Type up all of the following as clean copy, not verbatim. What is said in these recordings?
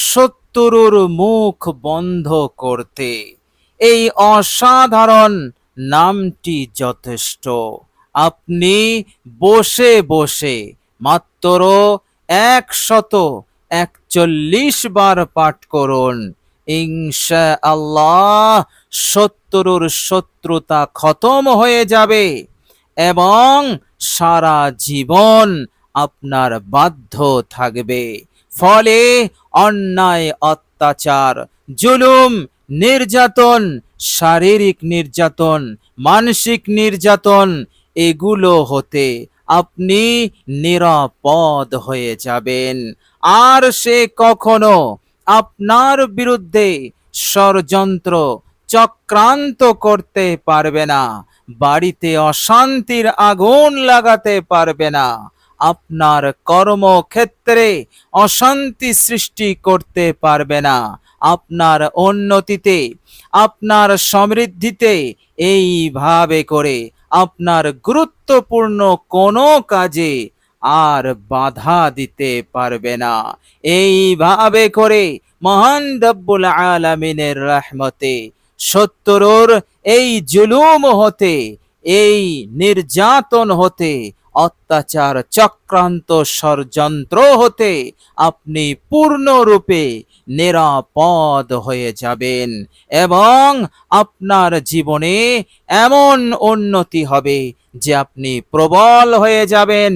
শত্রুর মুখ বন্ধ করতে এই অসাধারণ নামটি যথেষ্ট। আপনি বসে বসে মাত্র 141 বার পাঠ করুন। ইনশাআল্লাহ শত্রুর শত্রুতা খতম হয়ে যাবে এবং সারা জীবন আপনার বাধ্য থাকবে। ফলে অন্যায়, অত্যাচার, জুলুম, নির্যাতন, শারীরিক নির্যাতন, মানসিক নির্যাতন এগুলো হতে আপনি নিরাপদ হয়ে যাবেন। আর সে কখনো আপনার বিরুদ্ধে ষড়যন্ত্র চক্রান্ত করতে পারবে না, বাড়িতে অশান্তির আগুন লাগাতে পারবে না, আপনার কর্মক্ষেত্রে অশান্তি সৃষ্টি করতে পারবে না, আপনার উন্নতিতে, আপনার সমৃদ্ধিতে এইভাবে করে আপনার গুরুত্বপূর্ণ কোনো কাজে আর বাধা দিতে পারবে না। এইভাবে করে মহান রব্বুল আলামিনের রহমতে শত্রুর এই জুলুম হতে, এই নির্যাতন হতে, অত্যাচার, চক্রান্ত, ষড়যন্ত্র হতে আপনি পূর্ণরূপে নিরাপদ হয়ে যাবেন এবং আপনার জীবনে এমন উন্নতি হবে যে আপনি প্রবল হয়ে যাবেন,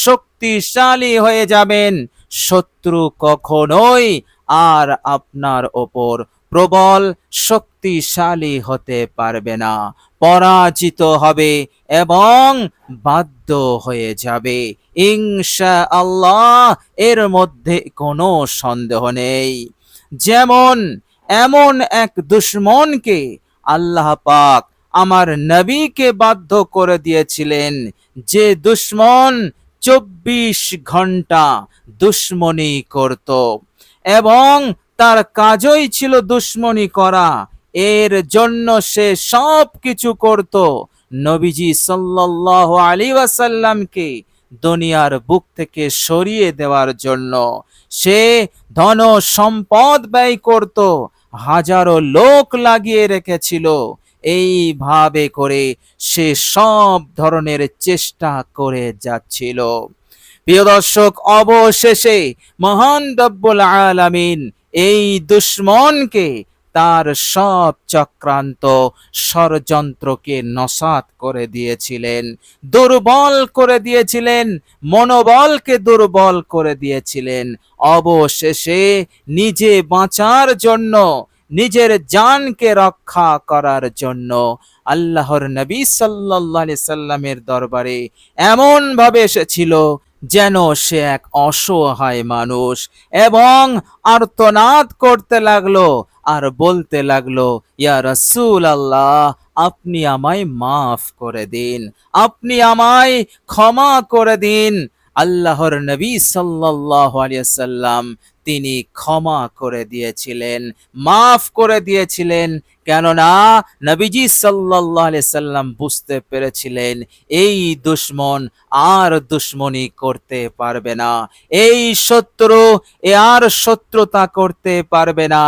শক্তিশালী হয়ে যাবেন। শত্রু কখনোই আর আপনার ওপর প্রবল শক্তিশালী হতে পারবে না, পরাজিত হবে এবং বাধ্য হয়ে যাবে ইনশাআল্লাহ। এর মধ্যে কোনো সন্দেহ নেই। যেমন এমন এক দুশমনকে আল্লাহ পাক আমার নবীকে বাধ্য করে দিয়েছিলেন, যে দুশমন 24 ঘন্টা দুশমনি করত এবং তার কাজই ছিল দুশমনি করা। এর জন্য সে সব কিছু করত নবীজি সাল্লাল্লাহু আলাইহি ওয়াসাল্লামকে দুনিয়ার বুক থেকে সরিয়ে দেওয়ার জন্য। সে ধন সম্পদ ব্যয় করত, হাজারো লোক লাগিয়ে রেখেছিল। এইভাবে করে সে সব ধরনের চেষ্টা করে যাচ্ছিল। প্রিয় দর্শক, অবশেষে মহান রব্বুল আলামিন এই দুশমনকে তার সব চক্রান্ত, ষড়যন্ত্রকে নসাৎ করে দিয়েছিলেন, দুর্বল করে দিয়েছিলেন, মনোবলকে দুর্বল করে দিয়েছিলেন। অবশেষে নিজে বাঁচার জন্য, নিজের জানকে রক্ষা করার জন্য আল্লাহর নবী সাল্লাল্লাহু আলাইহি সাল্লামের দরবারে এমন ভাবে এসেছিল যেন সে এক অসহায় মানুষ এবং আর্তনাদ করতে লাগলো আর বলতে লাগলো, ইয়া রাসূলুল্লাহ, আপনি আমায় মাফ করে দিন, আপনি আমায় ক্ষমা করে দিন। আল্লাহর নবী সাল্লাল্লাহু আলাইহি সাল্লাম তিনি ক্ষমা করে দিয়েছিলেন, মাফ করে দিয়েছিলেন। কেননা নবীজি সাল্লাল্লাহু আলাইহি সাল্লাম বুঝতে পেরেছিলেন এই দুশমন আর দুশমনি করতে পারবে না, এই শত্রু এ আর শত্রুতা করতে পারবে না।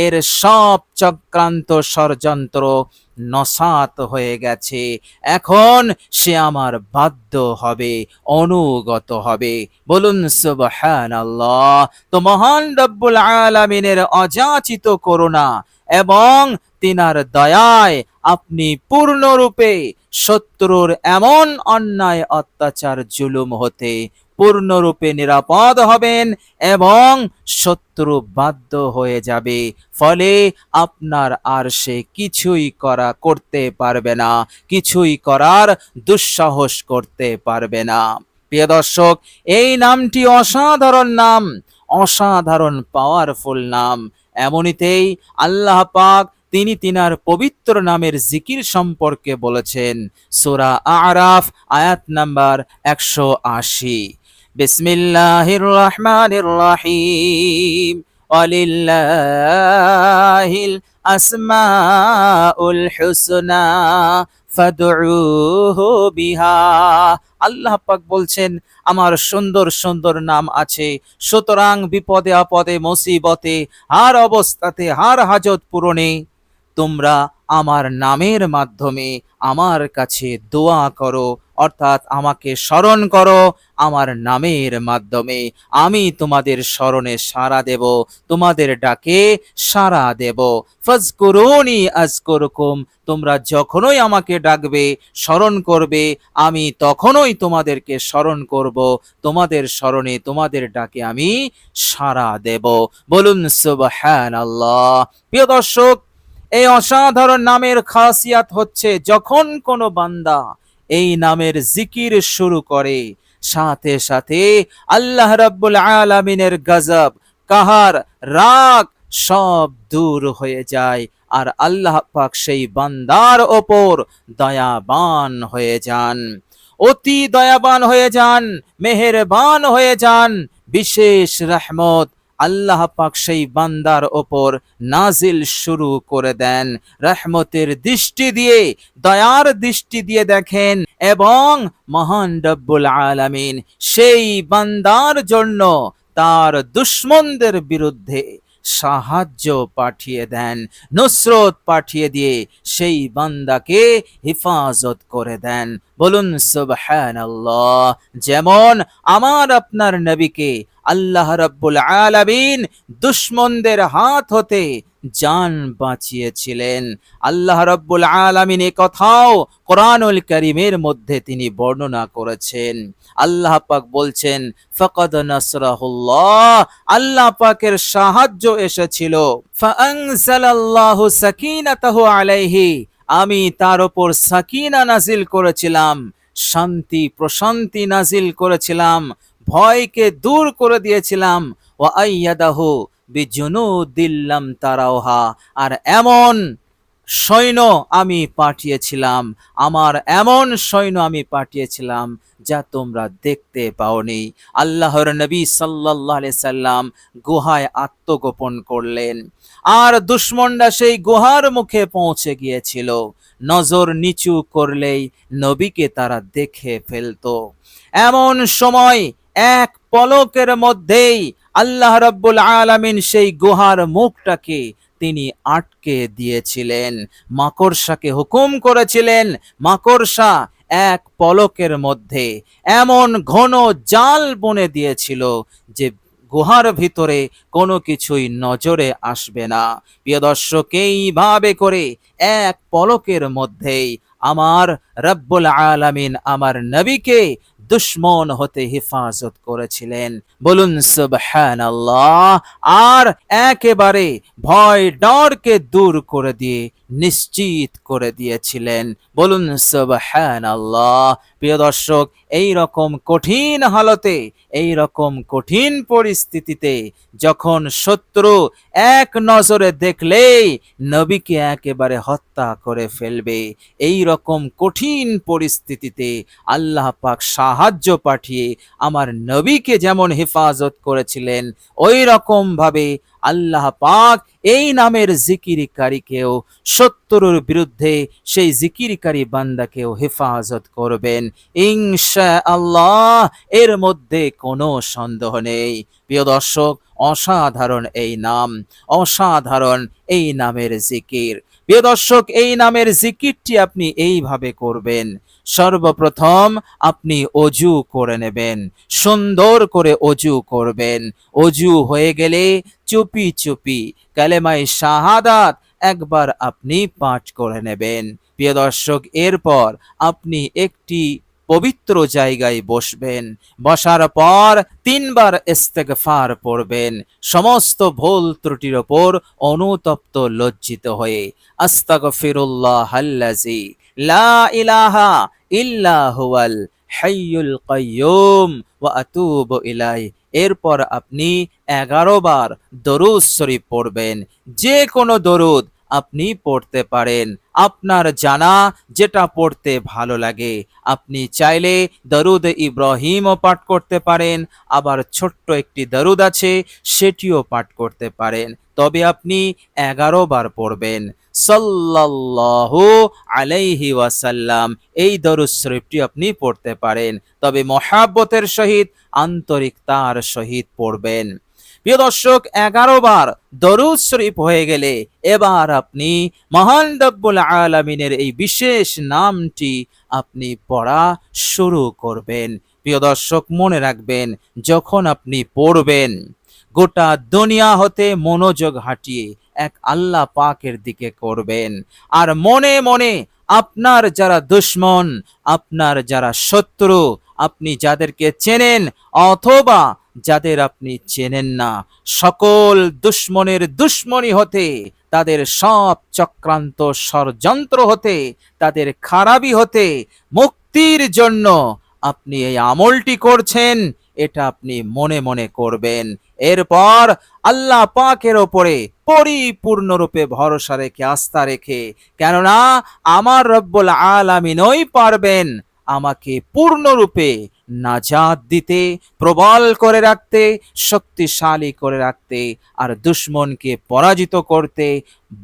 এর সব চক্রান্ত, ষড়যন্ত্র নসাৎ হয়ে গেছে। এখন সে আমার বাধ্য হবে, অনুগত হবে। বলুন সুবহানাল্লাহ। তো মহান রব্বুল আলামিনের অযাচিত করুণা এবং তিনার দয়ায় আপনি পূর্ণরূপে শত্রুর এমন অন্যায়, অত্যাচার, জুলুম হতে পূর্ণরূপে নিরাপদ হবেন এবং শত্রু বাধ্য হয়ে যাবে। ফলে আপনার আর সে কিছুই করতে পারবে না, কিছুই করার দুঃসাহস করতে পারবে না। প্রিয় দর্শক, এই নামটি অসাধারণ নাম, অসাধারণ পাওয়ারফুল নাম। এমনিতেই আল্লাহ পাক তিনি তিনার পবিত্র নামের জিকির সম্পর্কে বলেছেন সূরা আরাফ আয়াত নাম্বার 180। বিসমিল্লাহির রহমানির রহিম, ওয়ালিল্লাহিল আসমাউল হুসনা ফাদউহু বিহা। আল্লাহ পাক বলছেন আমার সুন্দর সুন্দর নাম আছে, সুতরাং বিপদে আপদে মুসিবতে হার অবস্থাতে হার হাজত পূরণে তোমরা আমার নামের মাধ্যমে আমার কাছে দোয়া করো, অর্থাৎ আমাকে স্মরণ করো। আমার নামের মাধ্যমে আমি তোমাদের স্মরণে সাড়া দেব, তোমাদের ডাকে সাড়া দেব। ফাজকুরুনি আজকুরকুম, তোমরা যখনই আমাকে ডাকবে, স্মরণ করবে, আমি তখনই তোমাদেরকে স্মরণ করব, তোমাদের স্মরণে তোমাদের ডাকে আমি সাড়া দেব। বলুন সুবহানাল্লাহ। প্রিয় দর্শক, এই অসাধারণ নামের খাসিয়াত হচ্ছে যখন কোনো বান্দা এই নামের জিকির শুরু করে, সাথে সাথে আল্লাহ রাব্বুল আলামিনের গজব, কাহার, রাগ সব দূর হয়ে যায়, আর আল্লাহ পাক সেই বান্দার ওপর দয়াবান হয়ে যান, অতি দয়াবান হয়ে যান, মেহেরবান হয়ে যান। বিশেষ রহমত আল্লাহ পাক সেই বান্দার ওপর নাজিল শুরু করে দেন। রহমতের দৃষ্টি দিয়ে, দয়ার দৃষ্টি দিয়ে দেখেন, এবং মহান রব্বুল আলামিন সেই বান্দার জন্য তার দুশমনদের বিরুদ্ধে সাহায্য পাঠিয়ে দেন, নুসরত পাঠিয়ে দিয়ে সেই বান্দাকে হেফাজত করে দেন। বলুন সুবহানাল্লাহ। যেমন আমার আপনার নবীকে আল্লাহ রাব্বুল আলামিন দুশমনদের হাত হতে জান বাঁচিয়েছিলেন। আল্লাহ রাব্বুল আলামিন এ কথাও কোরআনুল কারীমের মধ্যে তিনি বর্ণনা করেছেন। আল্লাহ পাক বলছেন ফাকাদ নাসরাহুল্লাহ, আল্লাহ পাকের সাহায্য এসেছিল। ফাআনজালাল্লাহু সাকিনাতাহু আলাইহি, আমি তার উপর সাকিনা নাজিল করেছিলাম, শান্তি প্রশান্তি নাজিল করেছিলাম, ভয়কে দূর করে দিয়েছিলাম। ওয়া আইয়াদাহু বিজুনুদিল লাম তারাওহা, আর এমন সৈন্য আমি পাঠিয়েছিলাম, আমার এমন সৈন্য আমি পাঠিয়েছিলাম যা তোমরা দেখতে পাওনি। আল্লাহর নবী সাল্লাল্লাহু আলাইহি সাল্লাম গুহায় আত্মগোপন করলেন, আর দুশমনরা সেই গুহার মুখে পৌঁছে গিয়েছিল। নজর নিচু করলেই নবীকে তারা দেখে ফেলতো। এমন সময় এক পলকের মধ্যেই আল্লাহ রাব্বুল আলামিন সেই গুহার মুখটাকে তিনি আটকে দিয়েছিলেন। মাকড়সাকে হুকুম করেছিলেন, মাকড়সা এক পলকের মধ্যে এমন ঘন জাল বুনে দিয়েছিল যে গুহার ভিতরে কোনো কিছুই নজরে আসবে না। প্রিয় দর্শক, এইভাবে করে এক পলকের মধ্যেই আমার রব্বুল আলামিন আমার নবীকে দুশমন হতে হেফাজত করেছিলেন। বলুন সুবহানাল্লাহ। আর একেবারে ভয় ডরকে দূর করে দিয়ে নিশ্চিত করে দিয়েছিলেন। বলুন সুবহানাল্লাহ। প্রিয় দর্শক, এই রকম কঠিন হালতে, এই রকম কঠিন পরিস্থিতিতে যখন শত্রু এক নজরে দেখলেই নবীকে একেবারে হত্যা করে ফেলবে, এই রকম কঠিন পরিস্থিতিতে আল্লাহ পাক সাহায্য পাঠিয়ে আমার নবীকে যেমন হেফাজত করেছিলেন, ওই রকম ভাবে আল্লাহ পাক এই নামের জিকিরকারীকেও শত্রুর বিরুদ্ধে সেই জিকিরকারী বান্দাকেও হেফাজত করবেন ইনশাআল্লাহ। এর মধ্যে কোনো সন্দেহ নেই। প্রিয় দর্শক, অসাধারণ এই নাম, অসাধারণ এই নামের জিকির। প্রিয় দর্শক, এই নামের জিকিরটি আপনি এইভাবে করবেন। সর্বপ্রথম আপনি অজু করে নেবেন, সুন্দর করে অজু করবেন। অজু হয়ে গেলে চুপি চুপি কালেমায়ে শাহাদাত একবার আপনি পাঠ করে নেবেন। প্রিয় দর্শক, এরপর আপনি একটি পবিত্র জায়গায় বসবেন। বসার পর 3 বার ইস্তেগফার পড়বেন, সমস্ত ভুল ত্রুটির ওপর অনুতপ্ত লজ্জিত হয়ে আস্তাগফিরুল্লাহাল্লাযী লা ইলাহা ইল্লা হুয়াল হাইয়ুল কাইয়্যুম ওয়া আতুবু ইলাইহি। এরপর আপনি 11 বার দরুদ শরীফ পড়বেন। যে কোনো দরুদ আপনি পড়তে পারেন, আপনার জানা যেটা পড়তে ভালো লাগে। আপনি চাইলে দরুদ ইব্রাহিমও পাঠ করতে পারেন, আবার ছোট্ট একটি দরুদ আছে সেটিও পাঠ করতে পারেন। তবে আপনি 11 বার পড়বেন। সাল্লাল্লাহু আলাইহি ওয়াসাল্লাম, এই দরুদ শরীফটি আপনি পড়তে পারেন, তবে মহাব্বতের সহিত, আন্তরিকতার সহিত পড়বেন। প্রিয় দর্শক, 11 বার দরুদ শরীফ হয়ে গেলে এবার আপনি মহান রব্বুল আলামিনের এই বিশেষ নামটি আপনি পড়া শুরু করবেন। প্রিয় দর্শক, মনে রাখবেন, যখন আপনি পড়বেন গোটা দুনিয়া হতে মনোযোগ হাটিয়ে এক আল্লাহ পাকের দিকে করবেন, আর মনে মনে আপনার যারা দুশমন, আপনার যারা শত্রু, আপনি যাদেরকে চেনেন অথবা যাদের আপনি চেনেন না, সকল দুশমনের দুশমনি হতে, তাদের সব চক্রান্ত ষড়যন্ত্র হতে, তাদের খারাপি হতে মুক্তির জন্য আপনি এই আমলটি করছেন, এটা আপনি মনে মনে করবেন। এরপর আল্লাহ পাকের ওপরে পরিপূর্ণরূপে ভরসা রেখে, আস্থা রেখে, কেননা আমার রব্বুল আলামিনই পারবেন আমাকে পূর্ণরূপে নাজাত দিতে, প্রবল করে রাখতে, শক্তিশালী করে রাখতে, আর দুশমনকে পরাজিত করতে,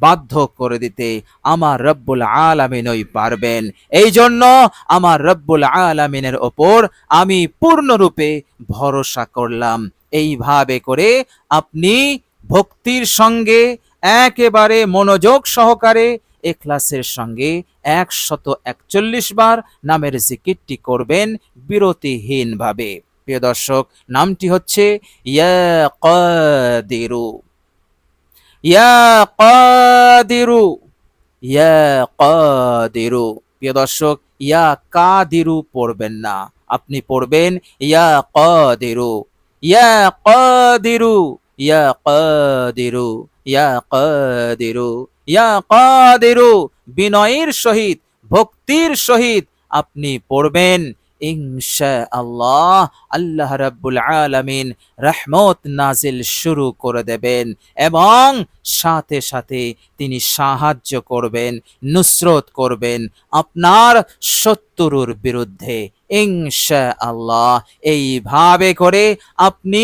বাধ্য করে দিতে আমার রব্বুল আলামিনই পারবেন। এই জন্য আমার রব্বুল আলামিনের ওপর আমি পূর্ণরূপে ভরসা করলাম। এইভাবে করে আপনি ভক্তির সঙ্গে একেবারে মনোযোগ সহকারে ইখলাসের সঙ্গে 141 বার নামের জিকিরটি করবেন বিরতিহীন ভাবে। প্রিয় দর্শক, নামটি হচ্ছে ইয়া কাদিরু, ইয়া কাদিরু, ইয়া কাদিরু। প্রিয় দর্শক, ইয়া কাদিরু পড়বেন না, আপনি পড়বেন ইয়া কাদিরু, ইয়া কাদিরু, ইয়া কাদিরু, ইয়া কাদিরু, ইয়া কাদিরু। বিনয়ের সহিত, ভক্তির সহিত আপনি পড়বেন। ইনশাআল্লাহ আল্লাহ রাব্বুল আলামিন রহমত নাজিল শুরু করে দেবেন এবং সাথে সাথে তিনি সাহায্য করবেন, নুসরত করবেন আপনার শত্রুর বিরুদ্ধে ইনশাআল্লাহ। এইভাবে করে আপনি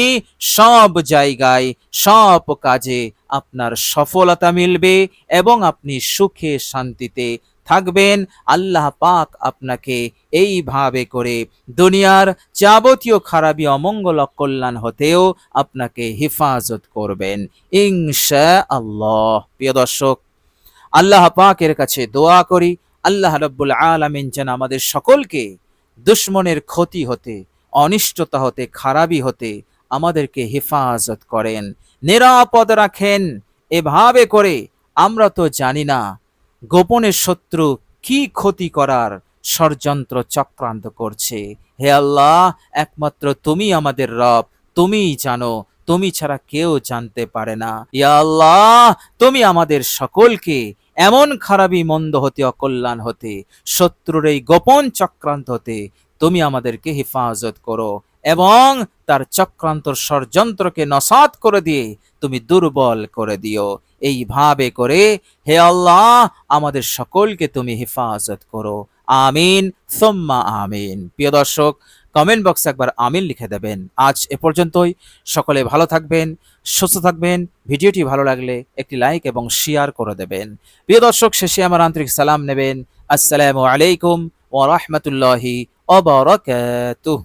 সব জায়গায়, সব কাজে আপনার সফলতা মিলবে এবং আপনি সুখে শান্তিতে থাকবেন। আল্লাহ পাক আপনাকে এইভাবে করে দুনিয়ার যাবতীয় খারাপি, অমঙ্গল, অকল্যাণ হতেও আপনাকে হেফাজত করবেন ইনশাআল্লাহ। প্রিয় দর্শক, আল্লাহ পাকের কাছে দোয়া করি আল্লাহ রাব্বুল আলামিন যেন আমাদের সকলকে দুশমনের ক্ষতি হতে, অনিষ্টতা হতে, খারাপি হতে আমাদেরকে হেফাজত করেন, নিরাপদ রাখেন। এভাবে করে আমরা তো জানি না গোপনে শত্রু কি ক্ষতি করার ষড়যন্ত্র চক্রান্ত করছে। হে আল্লাহ, একমাত্র তুমি আমাদের রব, তুমিই জানো, তুমি ছাড়া কেউ জানতে পারে না। ইয়া আল্লাহ, তুমি আমাদের সকলকে এমন খারাপি, মন্দ হতে, অকল্যাণ হতে, শত্রুর এই গোপন চক্রান্ত হতে তুমি আমাদেরকে হেফাজত করো এবং তার চক্রান্ত ষড়যন্ত্রকে নসাৎ করে দিয়ে তুমি দুর্বল করে দিও। এইভাবে করে হে আল্লাহ আমাদের সকলকে তুমি হেফাজত করো। আমিন সুম্মা আমিন। প্রিয় দর্শক, কমেন্ট বক্সে একবার আমিন লিখে দেবেন। আজ এ পর্যন্তই। সকলে ভালো থাকবেন, সুস্থ থাকবেন। ভিডিওটি ভালো লাগলে একটি লাইক এবং শেয়ার করে দেবেন। প্রিয় দর্শক, শেষে আমার আন্তরিক সালাম নেবেন। আসসালামু আলাইকুম ওয়া রাহমাতুল্লাহি ওয়া বারাকাতুহু।